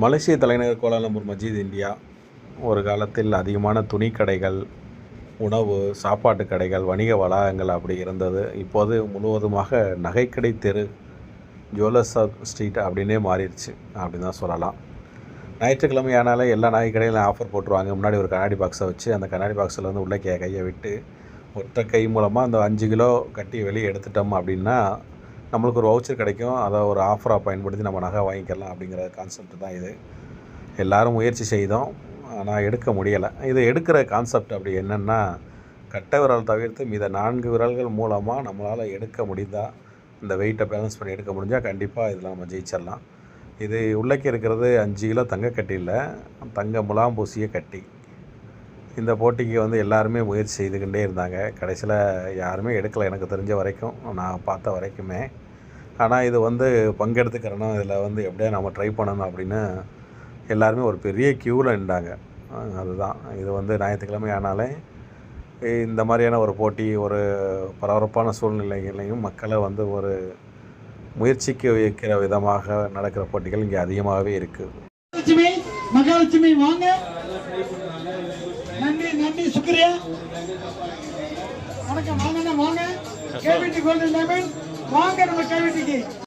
மலேசிய தலைநகர் கோலாலம்பூர் மஸ்ஜித் இந்தியா ஒரு காலத்தில் அதிகமான துணி கடைகள், உணவு, சாப்பாட்டு கடைகள், வணிக வளாகங்கள் அப்படி இருந்தது. இப்போது முழுவதுமாக நகைக்கடை தெரு, ஜுவல்லர்ஸ் ஸ்ட்ரீட் அப்படின்னே மாறிடுச்சு அப்படின்னு தான் சொல்லலாம். ஞாயிற்றுக்கிழமை ஆனாலே எல்லா நகை கடையிலும் ஆஃபர் போட்டுருவாங்க. முன்னாடி ஒரு கண்ணாடி பாக்ஸை வச்சு அந்த கண்ணாடி பாக்ஸில் வந்து உள்ளே கையை விட்டு ஒற்றை கை மூலமாக அந்த 5 கிலோ கட்டி வெளியே எடுத்துட்டோம் அப்படின்னா நம்மளுக்கு ஒரு வவுச்சர் கிடைக்கும். அதை ஒரு ஆஃபராக பயன்படுத்தி நம்ம நகை வாங்கிக்கலாம் அப்படிங்கிற கான்செப்ட் தான் இது. எல்லோரும் முயற்சி செய்தோம், ஆனால் எடுக்க முடியலை. இது எடுக்கிற கான்செப்ட் அப்படி என்னென்னா, கட்டை விரல் தவிர்த்து மீத 4 விரல்கள் மூலமாக நம்மளால் எடுக்க முடிந்தால், இந்த வெயிட்டை பேலன்ஸ் பண்ணி எடுக்க முடிஞ்சால் கண்டிப்பாக இதில் நம்ம ஜெயிச்சிடலாம். இது உள்ளே இருக்கிறது 5 கிலோ தங்க கட்டி இல்லை, தங்க முலாம் பூசிய கட்டி. இந்த போட்டிக்கு வந்து எல்லாருமே முயற்சி செய்துக்கிட்டே இருந்தாங்க. கடைசியில் யாருமே எடுக்கலை எனக்கு தெரிஞ்ச வரைக்கும், நான் பார்த்த வரைக்குமே. ஆனால் இது வந்து பங்கெடுத்துக்கிறணும், இதில் வந்து எப்படியா நம்ம ட்ரை பண்ணணும் அப்படின்னு எல்லாருமே ஒரு பெரிய க்யூவில் நின்றாங்க. அதுதான் இது வந்து ஞாயிற்றுக்கிழமை ஆனாலே இந்த மாதிரியான ஒரு போட்டி, ஒரு பரபரப்பான சூழ்நிலைகளையும் மக்களை வந்து ஒரு முயற்சிக்க வைக்கிற விதமாக நடக்கிற போட்டிகள் இங்கே அதிகமாகவே இருக்குது. மகாலட்சுமி வாங்க, நன்றி நன்றி, சுக்ரியா, வணக்கம், வாங்க வாங்க, கேவிடி கோல்டன் டைமண்ட் வாங்க நம்ம கேவிடிக்கு.